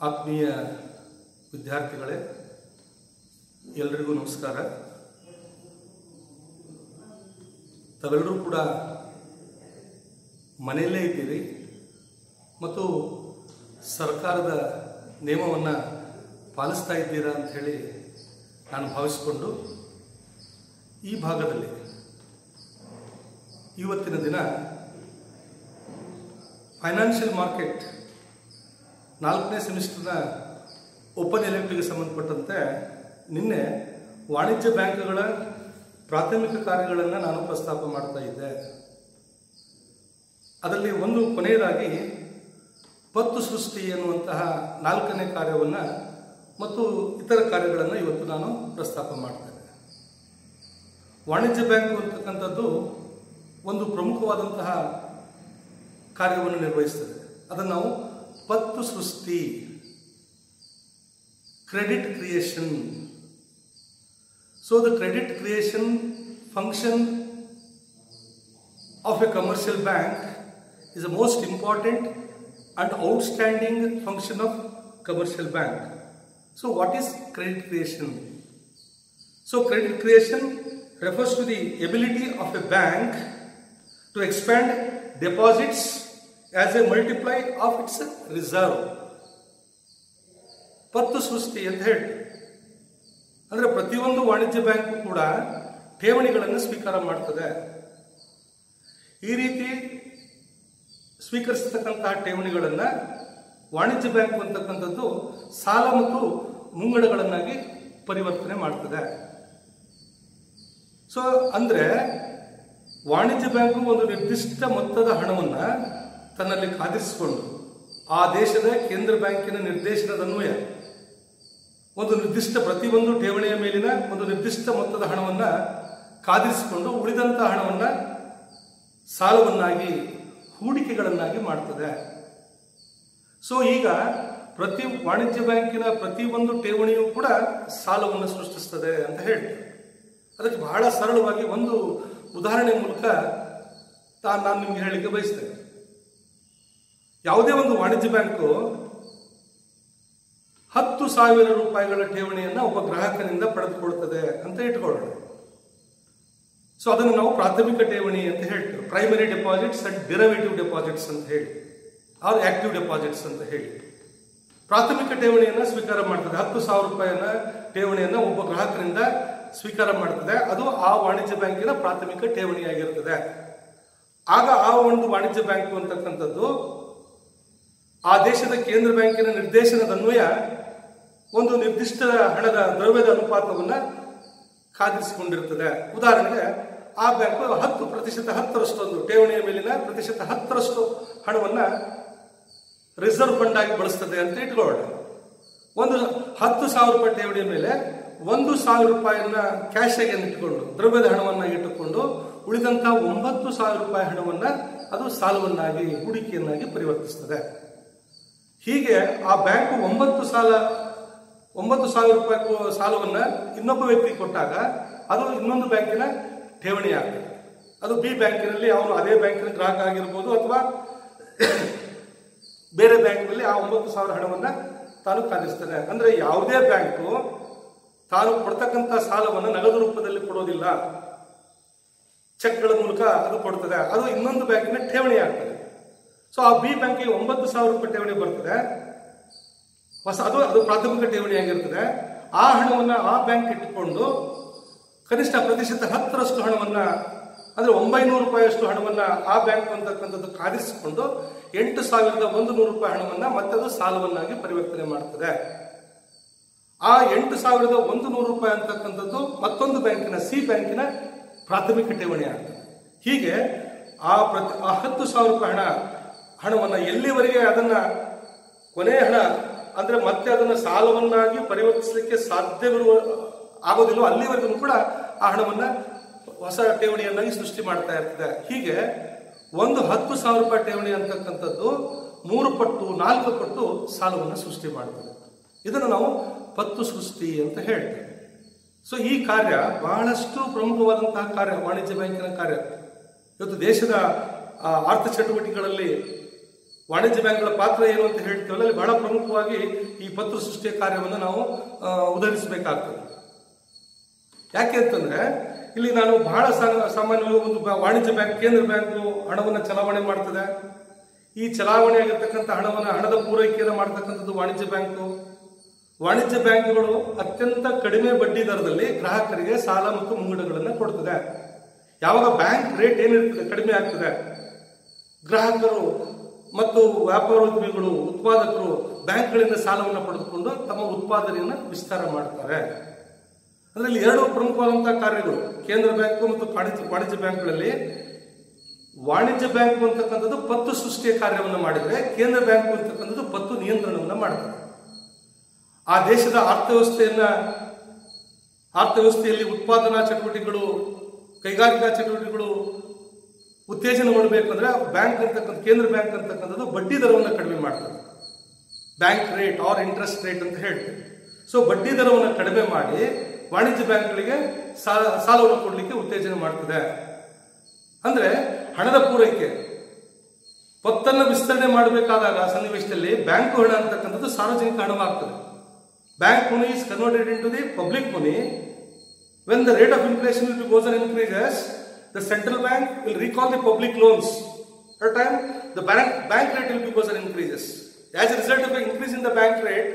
ಆತ್ಮೀಯ ವಿದ್ಯಾರ್ಥಿಗಳೇ, ಎಲ್ಲರಿಗೂ ನಮಸ್ಕಾರ. ತಾವೆಲ್ಲರೂ ಕೂಡ ಮನೆಯಲ್ಲೇ ಇದ್ದೀರಿ ಮತ್ತು ಸರ್ಕಾರದ ನಿಯಮವನ್ನು ಪಾಲಿಸ್ತಾ ಇದ್ದೀರಾ ಅಂತ ಹೇಳಿ ನಾನು ಭಾವಿಸಿಕೊಂಡು ಈ ಭಾಗದಲ್ಲಿ ಇವತ್ತಿನ ದಿನ ಫೈನಾನ್ಷಿಯಲ್ ಮಾರ್ಕೆಟ್ 4ನೇ ಸೆಮಿಸ್ಟರ್ನ ಓಪನ್ ಎಲೆಕ್ಟಿವ್ಗೆ ಸಂಬಂಧಪಟ್ಟಂತೆ ನಿನ್ನೆ ವಾಣಿಜ್ಯ ಬ್ಯಾಂಕ್ಗಳ ಪ್ರಾಥಮಿಕ ಕಾರ್ಯಗಳನ್ನು ನಾನು ಪ್ರಸ್ತಾಪ ಮಾಡ್ತಾ ಇದ್ದೆ. ಅದರಲ್ಲಿ ಒಂದು ಕೊನೆಯದಾಗಿ ಪತ್ತು ಸೃಷ್ಟಿ ಎನ್ನುವಂತಹ 4ನೇ ಕಾರ್ಯವನ್ನು ಮತ್ತು ಇತರ ಕಾರ್ಯಗಳನ್ನು ಇವತ್ತು ನಾನು ಪ್ರಸ್ತಾಪ ಮಾಡ್ತೇನೆ. ವಾಣಿಜ್ಯ ಬ್ಯಾಂಕು ಅಂತಕ್ಕಂಥದ್ದು ಒಂದು ಪ್ರಮುಖವಾದಂತಹ ಕಾರ್ಯವನ್ನು ನಿರ್ವಹಿಸ್ತದೆ. ಅದನ್ನು ನಾವು ಪತ್ತು ಸೃಷ್ಟಿ, credit creation. So the credit creation function of a commercial bank is the most important and outstanding function of commercial bank. So what is credit creation? So credit creation refers to the ability of a bank to expand deposits as a multiply of its reserve. ಪತ್ತು ಸೃಷ್ಟಿ ಅಂತ ಹೇಳಿ ಅಂದರೆ ಪ್ರತಿಯೊಂದು ವಾಣಿಜ್ಯ bank ಕೂಡ ಠೇವಣಿಗಳನ್ನು ಸ್ವೀಕಾರ ಮಾಡ್ತದೆ. ಈ ರೀತಿ ಸ್ವೀಕರಿಸತಕ್ಕಂತಹ ಠೇವಣಿಗಳನ್ನು ವಾಣಿಜ್ಯ ಬ್ಯಾಂಕು ಅಂತಕ್ಕಂಥದ್ದು ಸಾಲ ಮತ್ತು ಮುಂಗಡಗಳನ್ನಾಗಿ ಪರಿವರ್ತನೆ ಮಾಡ್ತದೆ. ಸೊ ಅಂದರೆ ವಾಣಿಜ್ಯ ಬ್ಯಾಂಕು ಒಂದು ನಿರ್ದಿಷ್ಟ ಮೊತ್ತದ ಹಣವನ್ನು ತನ್ನಲ್ಲಿ ಕಾದಿರಿಸಿಕೊಂಡು ಆ ದೇಶದ ಕೇಂದ್ರ ಬ್ಯಾಂಕಿನ ನಿರ್ದೇಶನದನ್ವಯ ಒಂದು ನಿರ್ದಿಷ್ಟ ಪ್ರತಿಯೊಂದು ಠೇವಣಿಯ ಮೇಲಿನ ಒಂದು ನಿರ್ದಿಷ್ಟ ಮೊತ್ತದ ಹಣವನ್ನು ಕಾದಿರಿಸಿಕೊಂಡು ಉಳಿದಂತಹ ಹಣವನ್ನು ಸಾಲವನ್ನಾಗಿ ಹೂಡಿಕೆಗಳನ್ನಾಗಿ ಮಾಡ್ತದೆ. ಸೊ ಈಗ ಪ್ರತಿ ವಾಣಿಜ್ಯ ಬ್ಯಾಂಕಿನ ಪ್ರತಿಯೊಂದು ಠೇವಣಿಯೂ ಕೂಡ ಸಾಲವನ್ನು ಸೃಷ್ಟಿಸ್ತದೆ ಅಂತ ಹೇಳ್ತಾರೆ. ಅದಕ್ಕೆ ಬಹಳ ಸರಳವಾಗಿ ಒಂದು ಉದಾಹರಣೆ ಮೂಲಕ ನಾನು ನಿಮ್ಗೆ ಹೇಳಲಿಕ್ಕೆ ಬಯಸ್ತೇನೆ. ಯಾವುದೇ ಒಂದು ವಾಣಿಜ್ಯ ಬ್ಯಾಂಕು 10,000 ರೂಪಾಯಿಗಳ ಠೇವಣಿಯನ್ನು ಒಬ್ಬ ಗ್ರಾಹಕನಿಂದ ಪಡೆದುಕೊಳ್ತದೆ ಅಂತ ಇಟ್ಕೊಳ್ಳೋಣ. ಸೊ ಅದನ್ನು ನಾವು ಪ್ರಾಥಮಿಕ ಠೇವಣಿ ಅಂತ ಹೇಳ್ತೇವೆ. Primary deposits and derivative deposits ಅಂತ ಹೇಳಿ, ಆರ್ ಆಕ್ಟಿವ್ ಡೆಪಾಸಿಟ್ಸ್ ಅಂತ ಹೇಳಿ ಪ್ರಾಥಮಿಕ ಠೇವಣಿಯನ್ನು ಸ್ವೀಕಾರ ಮಾಡ್ತದೆ. 10,000 ರೂಪಾಯಿನ ಠೇವಣಿಯನ್ನು ಒಬ್ಬ ಗ್ರಾಹಕರಿಂದ ಸ್ವೀಕಾರ ಮಾಡ್ತದೆ. ಅದು ಆ ವಾಣಿಜ್ಯ ಬ್ಯಾಂಕಿನ ಪ್ರಾಥಮಿಕ ಠೇವಣಿಯಾಗಿರ್ತದೆ. ಆಗ ಆ ಒಂದು ವಾಣಿಜ್ಯ ಬ್ಯಾಂಕು ಅಂತಕ್ಕಂಥದ್ದು ಆ ದೇಶದ ಕೇಂದ್ರ ಬ್ಯಾಂಕಿನ ನಿರ್ದೇಶನದನ್ವಯ ಒಂದು ನಿರ್ದಿಷ್ಟ ಹಣದ ದ್ರವ್ಯದ ಅನುಪಾತವನ್ನು ಕಾದಿರಿಸಿಕೊಂಡಿರುತ್ತದೆ. ಉದಾಹರಣೆಗೆ ಆ ಬ್ಯಾಂಕು 10% 10ರಷ್ಟು ಠೇವಣಿಯ ಮೇಲಿನ 10% ಹಣವನ್ನು ರಿಸರ್ವ್ ಫಂಡ್ ಆಗಿ ಬಳಸ್ತದೆ ಅಂತ ಇಟ್ಕೊಳ್ಳೋಣ. ಒಂದು 10,000 ರೂಪಾಯಿ ಠೇವಣಿಯ ಮೇಲೆ 1,000 ರೂಪಾಯಿಯನ್ನ ಕ್ಯಾಶ್ ಆಗಿ ಇಟ್ಟುಕೊಂಡು ದ್ರವ್ಯದ ಹಣವನ್ನು ಇಟ್ಟುಕೊಂಡು ಉಳಿದಂತಹ 9,000 ರೂಪಾಯಿ ಹಣವನ್ನು ಅದು ಸಾಲವನ್ನಾಗಿ ಹೂಡಿಕೆಯನ್ನಾಗಿ ಪರಿವರ್ತಿಸ್ತದೆ. ಹೀಗೆ ಆ ಬ್ಯಾಂಕು 9,000 ರೂಪಾಯಿ ಸಾಲವನ್ನು ಇನ್ನೊಬ್ಬ ವ್ಯಕ್ತಿ ಕೊಟ್ಟಾಗ ಅದು ಇನ್ನೊಂದು ಬ್ಯಾಂಕಿನ ಠೇವಣಿ ಆಗುತ್ತೆ. ಅದು ಬಿ ಬ್ಯಾಂಕಿನಲ್ಲಿ ಅವನು ಅದೇ ಬ್ಯಾಂಕಿನ ಗ್ರಾಹಕ ಆಗಿರ್ಬೋದು ಅಥವಾ ಬೇರೆ ಬ್ಯಾಂಕಿನಲ್ಲಿ ಆ 9,000 ಹಣವನ್ನು ತಾನು ಕಾದಿರಿಸ್ತಾನೆ. ಅಂದ್ರೆ ಯಾವುದೇ ಬ್ಯಾಂಕು ತಾನು ಕೊಡ್ತಕ್ಕಂಥ ಸಾಲವನ್ನು ನಗದು ರೂಪದಲ್ಲಿ ಕೊಡೋದಿಲ್ಲ, ಚೆಕ್ಗಳ ಮೂಲಕ ಅದು ಕೊಡ್ತದೆ. ಅದು ಇನ್ನೊಂದು ಬ್ಯಾಂಕಿನ ಠೇವಣಿ ಆಗ್ತದೆ. ಸೊ ಆ ಬಿ ಬ್ಯಾಂಕಿಗೆ 9,000 ರೂಪಾಯಿ ಠೇವಣಿ ಬರ್ತದೆ, ಅದು ಪ್ರಾಥಮಿಕ ಠೇವಣಿ ಆಗಿರ್ತದೆ. ಆ ಹಣವನ್ನು ಆ ಬ್ಯಾಂಕ್ ಇಟ್ಟುಕೊಂಡು ಕನಿಷ್ಠ 10% ಹಣವನ್ನು ಅಂದ್ರೆ 900 ರೂಪಾಯಿಯಷ್ಟು ಹಣವನ್ನು ಆ ಬ್ಯಾಂಕ್ ಅಂತಕ್ಕಂಥದ್ದು ಕಾದಿರಿಸಿಕೊಂಡು 8,100 ರೂಪಾಯಿ ಹಣವನ್ನು ಮತ್ತೆ ಅದು ಸಾಲವನ್ನಾಗಿ ಪರಿವರ್ತನೆ ಮಾಡ್ತದೆ. ಆ 8,100 ರೂಪಾಯಿ ಅಂತಕ್ಕಂಥದ್ದು ಮತ್ತೊಂದು ಬ್ಯಾಂಕಿನ ಸಿ ಬ್ಯಾಂಕಿನ ಪ್ರಾಥಮಿಕ ಠೇವಣಿ ಆಗ್ತದೆ. ಹೀಗೆ ಆ 10,000 ರೂಪಾಯಿ ಹಣವನ್ನು ಎಲ್ಲಿವರೆಗೆ ಅದನ್ನ ಕೊನೆಯ ಹಣ ಅಂದ್ರೆ ಮತ್ತೆ ಅದನ್ನು ಸಾಲವನ್ನಾಗಿ ಪರಿವರ್ತಿಸಲಿಕ್ಕೆ ಆಗೋದಿಲ್ಲ ಅಲ್ಲಿವರೆಗೂ ಕೂಡ ಆ ಹಣವನ್ನು ಹೊಸ ಠೇವಣಿಯನ್ನಾಗಿ ಸೃಷ್ಟಿ ಮಾಡ್ತಾ ಇರ್ತದೆ. ಹೀಗೆ ಒಂದು 10,000 ರೂಪಾಯಿ ಠೇವಣಿ ಅಂತಕ್ಕಂಥದ್ದು 3 ಪಟ್ಟು 4 ಪಟ್ಟು ಸಾಲವನ್ನು ಸೃಷ್ಟಿ ಮಾಡ್ತದೆ. ಇದನ್ನು ನಾವು ಪತ್ತು ಸೃಷ್ಟಿ ಅಂತ ಹೇಳ್ತೇವೆ. ಸೊ ಈ ಕಾರ್ಯ ಬಹಳಷ್ಟು ಪ್ರಮುಖವಾದಂತಹ ಕಾರ್ಯ, ವಾಣಿಜ್ಯ ಬ್ಯಾಂಕಿನ ಕಾರ್ಯ. ಇವತ್ತು ದೇಶದ ಆರ್ಥಿಕ ಚಟುವಟಿಕೆಗಳಲ್ಲಿ ವಾಣಿಜ್ಯ ಬ್ಯಾಂಕ್ಗಳ ಪಾತ್ರ ಏನು ಅಂತ ಹೇಳ್ತೀವಲ್ಲ, ಅಲ್ಲಿ ಬಹಳ ಪ್ರಮುಖವಾಗಿ ಈ ಪತ್ರ ಸೃಷ್ಟಿಯ ಕಾರ್ಯವನ್ನು ನಾವು ಉದಾಹರಿಸಬೇಕಾಗ್ತದೆ. ಯಾಕೆ ಅಂತಂದ್ರೆ ಇಲ್ಲಿ ನಾನು ಬಹಳ ಸಾಮಾನ್ಯವಾಗಿ ಒಂದು ವಾಣಿಜ್ಯ ಬ್ಯಾಂಕ್, ಕೇಂದ್ರ ಬ್ಯಾಂಕು ಹಣವನ್ನು ಚಲಾವಣೆ ಮಾಡ್ತದೆ. ಈ ಚಲಾವಣೆ ಆಗಿರ್ತಕ್ಕಂಥ ಹಣದ ಪೂರೈಕೆಯನ್ನು ಮಾಡತಕ್ಕಂಥದ್ದು ವಾಣಿಜ್ಯ ಬ್ಯಾಂಕು. ವಾಣಿಜ್ಯ ಬ್ಯಾಂಕ್ಗಳು ಅತ್ಯಂತ ಕಡಿಮೆ ಬಡ್ಡಿ ದರದಲ್ಲಿ ಗ್ರಾಹಕರಿಗೆ ಸಾಲ ಮತ್ತು ಮುಂಗಡಗಳನ್ನು ಕೊಡ್ತದೆ. ಯಾವಾಗ ಬ್ಯಾಂಕ್ ರೇಟ್ ಏನಿರ್ತದೆ ಕಡಿಮೆ ಆಗ್ತದೆ, ಗ್ರಾಹಕರು ಮತ್ತು ವ್ಯಾಪಾರೋದ್ಯಮಿಗಳು, ಉತ್ಪಾದಕರು ಬ್ಯಾಂಕ್ಗಳಿಂದ ಸಾಲವನ್ನು ಪಡೆದುಕೊಂಡು ತಮ್ಮ ಉತ್ಪಾದನೆಯನ್ನು ವಿಸ್ತಾರ ಮಾಡ್ತಾರೆ. ಅದರಲ್ಲಿ ಎರಡು ಪ್ರಮುಖವಾದಂತಹ ಕಾರ್ಯಗಳು ಕೇಂದ್ರ ಬ್ಯಾಂಕು ಮತ್ತು ವಾಣಿಜ್ಯ ಬ್ಯಾಂಕ್ಗಳಲ್ಲಿ. ವಾಣಿಜ್ಯ ಬ್ಯಾಂಕ್ ಅಂತಕ್ಕಂಥದ್ದು ಪತ್ತು ಸೃಷ್ಟಿಯ ಕಾರ್ಯವನ್ನು ಮಾಡಿದರೆ, ಕೇಂದ್ರ ಬ್ಯಾಂಕ್ ಅಂತಕ್ಕಂಥದ್ದು ಪತ್ತು ನಿಯಂತ್ರಣವನ್ನು ಮಾಡ್ತಾರೆ. ಆ ದೇಶದ ಅರ್ಥವ್ಯವಸ್ಥೆಯಲ್ಲಿ ಉತ್ಪಾದನಾ ಚಟುವಟಿಕೆಗಳು, ಕೈಗಾರಿಕಾ ಚಟುವಟಿಕೆಗಳು ಉತ್ತೇಜನಗೊಳ್ಳಬೇಕಂದ್ರೆ ಬ್ಯಾಂಕ್ ಅಂತಕ್ಕಂಥ ಕೇಂದ್ರ ಬ್ಯಾಂಕ್ ಅಂತಕ್ಕಂಥದ್ದು ಬಡ್ಡಿ ದರವನ್ನು ಕಡಿಮೆ ಮಾಡ್ತದೆ. Bank rate or interest rate ಅಂತ ಹೇಳ್ತೀವಿ. ಸೊ ಬಡ್ಡಿ ದರವನ್ನು ಕಡಿಮೆ ಮಾಡಿ ವಾಣಿಜ್ಯ ಬ್ಯಾಂಕ್ಗಳಿಗೆ ಸಾಲವನ್ನು ಕೊಡಲಿಕ್ಕೆ ಉತ್ತೇಜನ ಮಾಡ್ತದೆ. ಅಂದ್ರೆ ಹಣದ ಪೂರೈಕೆ, ಪತ್ತನ್ನು ವಿಸ್ತರಣೆ ಮಾಡಬೇಕಾದಾಗ ಸನ್ನಿವೇಶದಲ್ಲಿ ಬ್ಯಾಂಕ್ ಹಣ ಅಂತಕ್ಕಂಥದ್ದು ಸಾರ್ವಜನಿಕ ಹಣವಾಗ್ತದೆ. Bank money is converted into the public money. When the rate of inflation will be goes and increases, the central bank will recall the public loans. At a time, the bank rate will be goes and increases. As a result of the increase in the bank rate,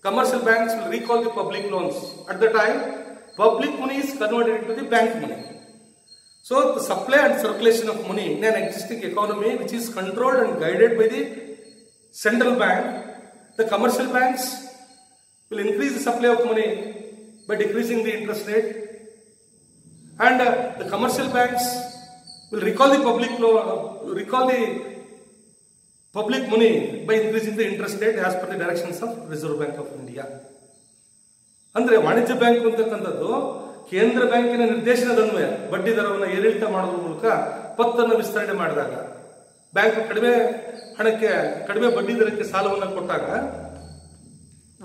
commercial banks will recall the public loans. At the time, public money is converted into the bank money. So the supply and circulation of money in an existing economy which is controlled and guided by the central bank, the commercial banks will increase the supply of money by decreasing the interest rate, and the commercial banks will recall the public money by increasing the interest rate as per the directions of Reserve Bank of India. ಅಂದ್ರೆ ವಾಣಿಜ್ಯ bank ಅಂತಕ್ಕಂಥದ್ದು ಕೇಂದ್ರ ಬ್ಯಾಂಕಿನ ನಿರ್ದೇಶನದನ್ವಯ ಬಡ್ಡಿ ದರವನ್ನು ಏರಿಳಿತ ಮಾಡೋದ್ರ ಮೂಲಕ ಪತ್ತನ್ನು ವಿಸ್ತರಣೆ ಮಾಡಿದಾಗ, ಬ್ಯಾಂಕ್ ಕಡಿಮೆ ಬಡ್ಡಿ ದರಕ್ಕೆ ಸಾಲವನ್ನು ಕೊಟ್ಟಾಗ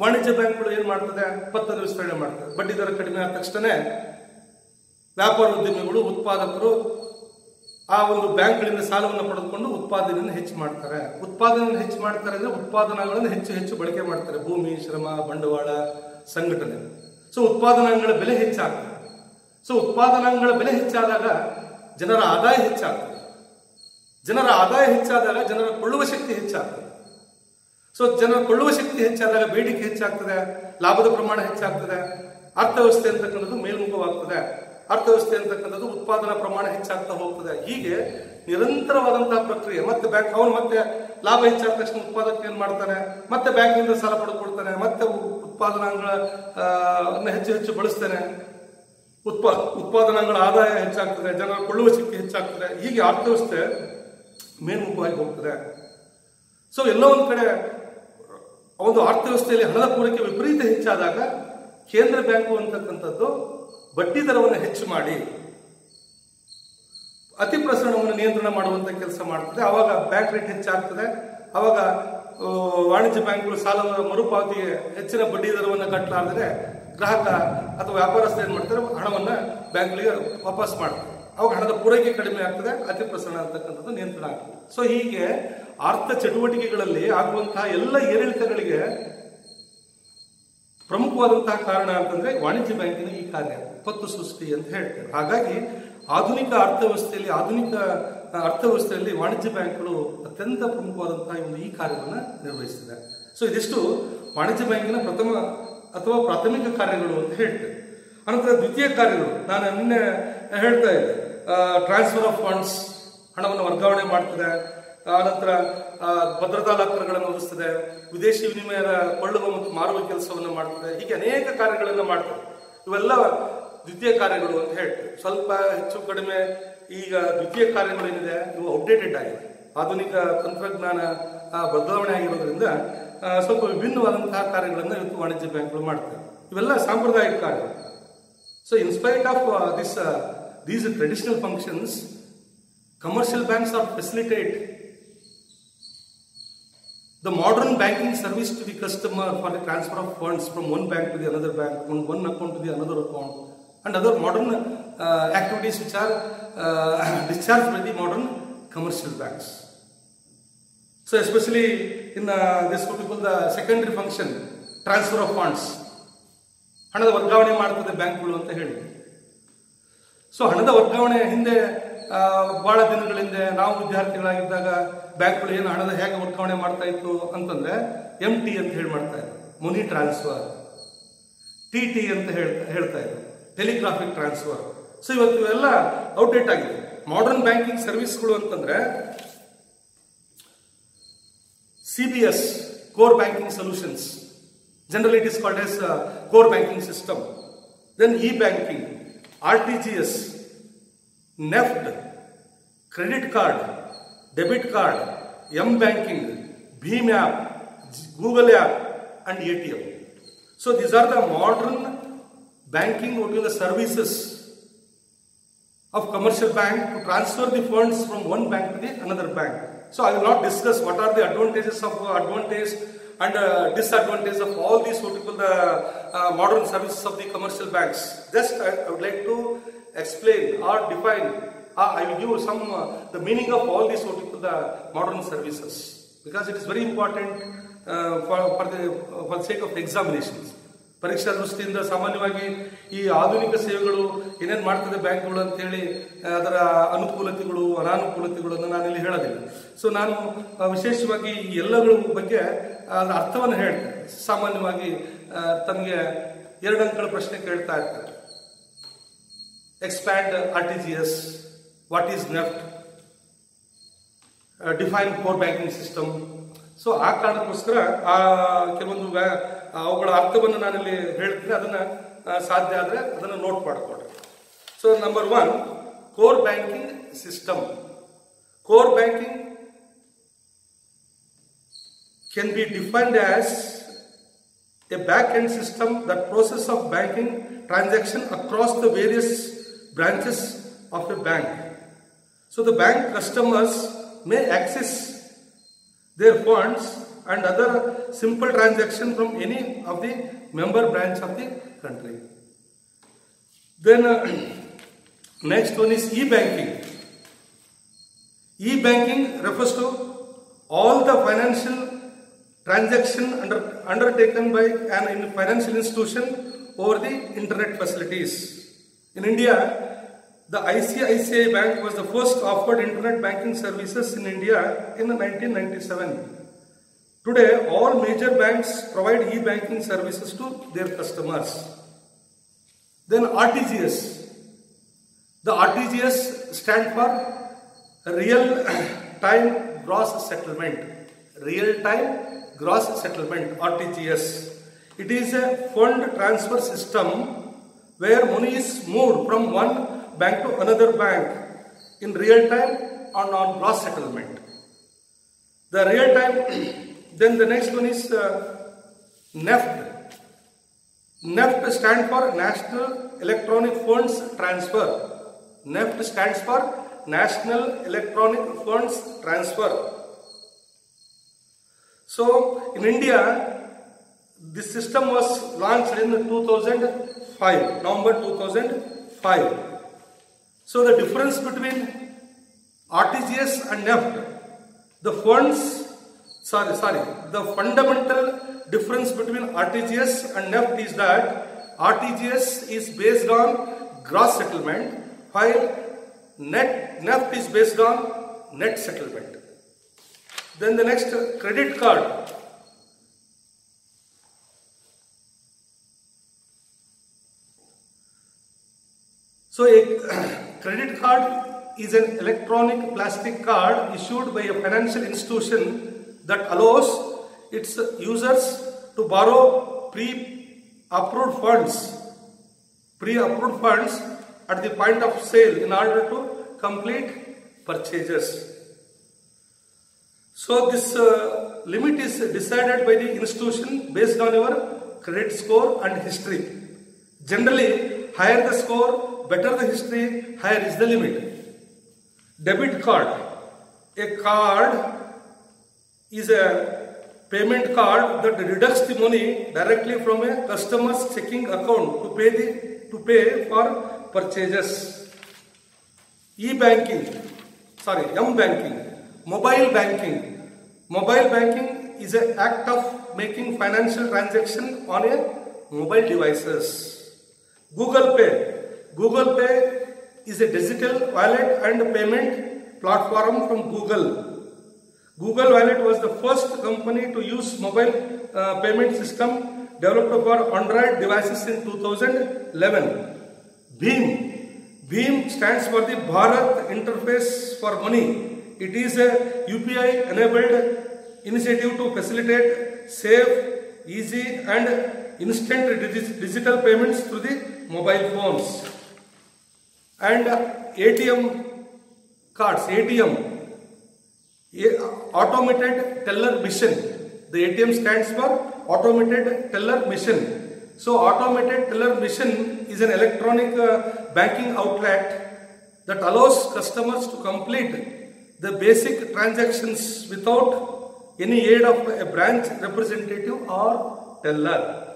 ವಾಣಿಜ್ಯ ಬ್ಯಾಂಕ್ಗಳು ಏನ್ ಮಾಡ್ತದೆ, ಪತ್ತದ ವಿಸ್ತರಣೆ ಮಾಡ್ತದೆ. ಬಡ್ಡಿ ದರ ಕಡಿಮೆ ಆದ ತಕ್ಷಣ ವ್ಯಾಪಾರೋದ್ಯಮಿಗಳು, ಉತ್ಪಾದಕರು ಆ ಒಂದು ಬ್ಯಾಂಕ್ಗಳಿಂದ ಸಾಲವನ್ನು ಪಡೆದುಕೊಂಡು ಉತ್ಪಾದನೆಯನ್ನು ಹೆಚ್ಚು ಮಾಡ್ತಾರೆ. ಉತ್ಪಾದನೆಯನ್ನು ಹೆಚ್ಚು ಮಾಡ್ತಾರೆ ಅಂದ್ರೆ ಉತ್ಪಾದನಾಗಳನ್ನು ಹೆಚ್ಚು ಬಳಕೆ ಮಾಡ್ತಾರೆ. ಭೂಮಿ, ಶ್ರಮ, ಬಂಡವಾಳ, ಸಂಘಟನೆ. ಸೊ ಉತ್ಪಾದನಾಂಗಗಳ ಬೆಲೆ ಹೆಚ್ಚಾಗ್ತದೆ. ಸೊ ಉತ್ಪಾದನಾಂಗಗಳ ಬೆಲೆ ಹೆಚ್ಚಾದಾಗ ಜನರ ಆದಾಯ ಹೆಚ್ಚಾಗ್ತದೆ. ಜನರ ಆದಾಯ ಹೆಚ್ಚಾದಾಗ ಜನರ ಕೊಳ್ಳುವ ಶಕ್ತಿ ಹೆಚ್ಚಾಗ್ತದೆ. ಸೊ ಜನರ ಕೊಳ್ಳುವ ಶಕ್ತಿ ಹೆಚ್ಚಾದಾಗ ಬೇಡಿಕೆ ಹೆಚ್ಚಾಗ್ತದೆ, ಲಾಭದ ಪ್ರಮಾಣ ಹೆಚ್ಚಾಗ್ತದೆ, ಅರ್ಥವ್ಯವಸ್ಥೆ ಅಂತಕ್ಕಂಥದ್ದು ಮೇಲ್ಮುಖವಾಗ್ತದೆ, ಅರ್ಥವ್ಯವಸ್ಥೆ ಅಂತಕ್ಕಂಥದ್ದು ಉತ್ಪಾದನಾ ಪ್ರಮಾಣ ಹೆಚ್ಚಾಗ್ತಾ ಹೋಗ್ತದೆ. ಹೀಗೆ ನಿರಂತರವಾದಂತಹ ಪ್ರಕ್ರಿಯೆ. ಮತ್ತೆ ಬ್ಯಾಂಕ್ ಅವನು ಮತ್ತೆ ಲಾಭ ಹೆಚ್ಚಾದ ತಕ್ಷಣ ಉತ್ಪಾದಕ ಏನ್ ಮಾಡ್ತಾನೆ, ಮತ್ತೆ ಬ್ಯಾಂಕಿನಿಂದ ಸಾಲ ಪಡೆದುಕೊಳ್ತಾನೆ, ಮತ್ತೆ ಉತ್ಪಾದನಾಂಗಗಳನ್ನ ಹೆಚ್ಚು ಬಳಸ್ತಾನೆ, ಉತ್ಪಾದನಾಂಗಗಳ ಆದಾಯ ಹೆಚ್ಚಾಗ್ತದೆ, ಜನರ ಕೊಳ್ಳುವ ಶಕ್ತಿ ಹೆಚ್ಚಾಗ್ತದೆ. ಹೀಗೆ ಅರ್ಥವ್ಯವಸ್ಥೆ ಮೇಲ್ಮುಖವಾಗಿ ಹೋಗ್ತದೆ. ಸೊ ಎಲ್ಲೋ ಒಂದ್ ಕಡೆ ಒಂದು ಅರ್ಥವ್ಯವಸ್ಥೆಯಲ್ಲಿ ಹಣದ ಪೂರೈಕೆ ವಿಪರೀತ ಹೆಚ್ಚಾದಾಗ ಕೇಂದ್ರ ಬ್ಯಾಂಕು ಅಂತಕ್ಕಂಥದ್ದು ಬಡ್ಡಿ ದರವನ್ನು ಹೆಚ್ಚು ಮಾಡಿ ಅತಿ ಪ್ರಸರಣವನ್ನು ನಿಯಂತ್ರಣ ಮಾಡುವಂತ ಕೆಲಸ ಮಾಡ್ತದೆ. ಅವಾಗ ಬ್ಯಾಂಕ್ ರೇಟ್ ಹೆಚ್ಚಾಗ್ತದೆ. ಅವಾಗ ವಾಣಿಜ್ಯ ಬ್ಯಾಂಕ್ಗಳು ಸಾಲದ ಮರುಪಾವತಿಗೆ ಹೆಚ್ಚಿನ ಬಡ್ಡಿ ದರವನ್ನು ಕಟ್ಟಲಾರದೆ ಗ್ರಾಹಕ ಅಥವಾ ವ್ಯಾಪಾರಸ್ಥ ಏನ್ ಮಾಡ್ತಾರೆ, ಹಣವನ್ನ ಬ್ಯಾಂಕ್ಗಳಿಗೆ ವಾಪಸ್ ಮಾಡ್ತಾರೆ. ಅವಾಗ ಹಣದ ಪೂರೈಕೆ ಕಡಿಮೆ ಆಗ್ತದೆ, ಅತಿ ಪ್ರಸರಣ ಅಂತಕ್ಕಂಥದ್ದು ನಿಯಂತ್ರಣ ಆಗ್ತದೆ. ಸೊ ಹೀಗೆ ಆರ್ಥ ಚಟುವಟಿಕೆಗಳಲ್ಲಿ ಆಗುವಂತಹ ಎಲ್ಲ ಏರಿಳಿತಗಳಿಗೆ ಪ್ರಮುಖವಾದಂತಹ ಕಾರಣ ಅಂತಂದ್ರೆ ವಾಣಿಜ್ಯ ಬ್ಯಾಂಕಿನ ಈ ಕಾರ್ಯ, ಪತ್ತು ಸೃಷ್ಟಿ ಅಂತ ಹೇಳ್ತೇವೆ. ಹಾಗಾಗಿ ಆಧುನಿಕ ಅರ್ಥವ್ಯವಸ್ಥೆಯಲ್ಲಿ ವಾಣಿಜ್ಯ ಬ್ಯಾಂಕ್ಗಳು ಅತ್ಯಂತ ಪ್ರಮುಖವಾದಂತಹ ಈ ಕಾರ್ಯವನ್ನು ನಿರ್ವಹಿಸಿದೆ. ಸೊ ಇದಿಷ್ಟು ವಾಣಿಜ್ಯ ಬ್ಯಾಂಕಿನ ಪ್ರಥಮ ಅಥವಾ ಪ್ರಾಥಮಿಕ ಕಾರ್ಯಗಳು ಅಂತ ಹೇಳ್ತೇವೆ. ಅನಂತರ ದ್ವಿತೀಯ ಕಾರ್ಯಗಳು, ನಾನು ನಿನ್ನೆ ಹೇಳ್ತಾ ಇದ್ದೆ, ಟ್ರಾನ್ಸ್ಫರ್ ಆಫ್ ಫಂಡ್ಸ್, ಹಣವನ್ನು ವರ್ಗಾವಣೆ ಮಾಡ್ತದೆ. ಆನಂತರ ಭದ್ರತಾ ಲಾಕರ್ಗಳನ್ನು ಒದಗಿಸ್ತದೆ, ವಿದೇಶಿ ವಿನಿಮಯದ ಕೊಳ್ಳುವ ಮತ್ತು ಮಾರುವ ಕೆಲಸವನ್ನು ಮಾಡ್ತದೆ. ಹೀಗೆ ಅನೇಕ ಕಾರ್ಯಗಳನ್ನು ಮಾಡ್ತದೆ. ಇವೆಲ್ಲ ದ್ವಿತೀಯ ಕಾರ್ಯಗಳು ಅಂತ ಹೇಳ್ತೇವೆ. ಸ್ವಲ್ಪ ಹೆಚ್ಚು ಕಡಿಮೆ ಈಗ ದ್ವಿತೀಯ ಕಾರ್ಯಗಳೇನಿದೆ ಇವು ಔಟ್ಡೇಟೆಡ್ ಆಗಿದೆ. ಆಧುನಿಕ ತಂತ್ರಜ್ಞಾನ ಬದಲಾವಣೆ ಆಗಿರೋದ್ರಿಂದ ಸ್ವಲ್ಪ ವಿಭಿನ್ನವಾದಂತಹ ಕಾರ್ಯಗಳನ್ನು ಇವತ್ತು ವಾಣಿಜ್ಯ ಬ್ಯಾಂಕ್ಗಳು ಮಾಡ್ತವೆ. ಇವೆಲ್ಲ ಸಾಂಪ್ರದಾಯಿಕ ಕಾರ್ಯ. So in spite of these traditional functions, commercial banks are facilitate the modern banking service to the customer for the transfer of funds from one bank to the another bank, from one account to the another account, and other modern activities which are discharged by the modern commercial banks. So especially in this what we call the secondary function, transfer of funds. ಹಣದ ವರ್ಗಾವಣೆ ಮಾಡ್ತದೆ ಬ್ಯಾಂಕ್ಗಳು ಅಂತ ಹೇಳಿ. So ಹಣದ ವರ್ಗಾವಣೆ ಹಿಂದೆ ಬಹಳ ದಿನಗಳ ಹಿಂದೆ ನಾವು ವಿದ್ಯಾರ್ಥಿಗಳಾಗಿದ್ದಾಗ ಬ್ಯಾಂಕ್ಗಳು ಏನು ಹಣದ ಹೇಗೆ ವರ್ಗಾವಣೆ ಮಾಡ್ತಾ ಇತ್ತು ಅಂತಂದ್ರೆ MT ಅಂತ ಹೇಳಿ ಮಾಡ್ತಾ ಇದ್ರು, ಮನಿ ಟ್ರಾನ್ಸ್ಫರ್. TT ಅಂತ ಹೇಳ್ತಾ ಇದ್ರು, ಟೆಲಿಗ್ರಾಫಿಕ್ ಟ್ರಾನ್ಸ್ಫರ್. ಸೊ ಇವತ್ತು ಇವೆಲ್ಲ ಔಟ್ಡೇಟ್ ಆಗಿದೆ. ಮಾಡರ್ನ್ ಬ್ಯಾಂಕಿಂಗ್ ಸರ್ವಿಸ್ಗಳು ಅಂತಂದ್ರೆ CBS, core banking solutions. Generally it is called as core banking system. Then e-banking, RTGS, NEFT, credit card, debit card, M-banking, Bheem app, Google app and ATM. So these are the modern banking, what are the services of commercial bank to transfer the funds from one bank to the another bank. So I will not discuss what are the advantage and disadvantages of all these what we call the modern services of the commercial banks. Just I would like to explain or define. I will give some the meaning of all these what we call the modern services, because it is very important for the sake of examinations. ಪರೀಕ್ಷಾ ದೃಷ್ಟಿಯಿಂದ ಸಾಮಾನ್ಯವಾಗಿ ಈ ಆಧುನಿಕ ಸೇವೆಗಳು ಏನೇನು ಮಾಡ್ತದೆ ಬ್ಯಾಂಕ್ಗಳು ಅಂತೇಳಿ ಅದರ ಅನುಕೂಲತೆಗಳು ಅನಾನುಕೂಲತೆಗಳನ್ನು ನಾನಿಲ್ಲಿ ಹೇಳೋದಿಲ್ಲ. ಸೊ ನಾನು ವಿಶೇಷವಾಗಿ ಈ ಎಲ್ಲಗಳ ಬಗ್ಗೆ ಅದರ ಅರ್ಥವನ್ನು ಹೇಳ್ತೇನೆ. ಸಾಮಾನ್ಯವಾಗಿ ತಮಗೆ 2 ಅಂಕಗಳ ಪ್ರಶ್ನೆ ಕೇಳ್ತಾ ಇರ್ತಾರೆ. Expand RTGS, what is NEFT, define core banking system. So ಆ ಕಾರಣಕ್ಕೋಸ್ಕರ ಕೆಲವೊಂದು ಅವುಗಳ ಅರ್ಥವನ್ನು ನಾನಿಲ್ಲಿ ಹೇಳ್ತೀನಿ. ಅದನ್ನ ಸಾಧ್ಯ ಆದರೆ ಅದನ್ನು ನೋಟ್ ಮಾಡಿಕೊಡ್ರಿ. So number 1, core banking system. Core banking can be defined as a back-end system that process of banking transaction across the various branches of a bank. So the bank customers may access their funds and other simple transaction from any of the member branch of the country. Then next one is e-banking. E-banking refers to all the financial transaction undertaken by an financial institution over the internet facilities. In India, the ICICI Bank was the first offered internet banking services in India in 1997. Today, all major banks provide e-banking services to their customers. Then RTGS. The RTGS stand for Real Time Gross Settlement. Real Time Gross Settlement, RTGS. It is a fund transfer system where money is moved from one bank to another bank in real time and on gross settlement. The real time, then the next one is NEFT. NEFT stands for National Electronic Funds Transfer. NEFT stands for National Electronic Funds Transfer. So in India, this system was launched in 2005, November 2005. So the difference between RTGS and NEFT, the fundamental difference between RTGS and NEFT is that RTGS is based on gross settlement, while NEFT is based on net settlement. Then the next, credit card. So a credit card is an electronic plastic card issued by a financial institution that allows its users to borrow pre-approved funds at the point of sale in order to complete purchases. So this limit is decided by the institution based on your credit score and history. Generally, higher the score, better the history, higher is the limit. Debit card. A card is a payment card that deducts the money directly from a customer's checking account to pay for purchases. M-banking, mobile banking. Mobile banking is an act of making financial transaction on a mobile devices. Google Pay. Google Pay is a digital wallet and payment platform from Google. Google Wallet was the first company to use mobile payment system developed for Android devices in 2011. BHIM stands for the Bharat Interface for Money. It is a UPI enabled initiative to facilitate safe, easy and instant digital payments through the mobile phones. And ATM cards, ATM, automated teller machine. The ATM stands for automated teller machine. So automated teller machine is an electronic banking outlet that allows customers to complete the basic transactions without any aid of a branch representative or teller.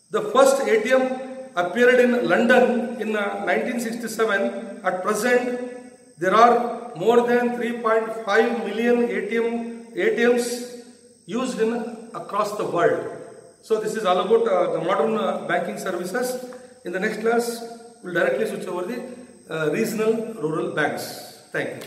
The first ATM appeared in London in 1967. At present, there are more than 3.5 million ATMs used across the world. So this is all about the modern banking services. In the next class, we will directly switch over the regional rural banks. Thank you.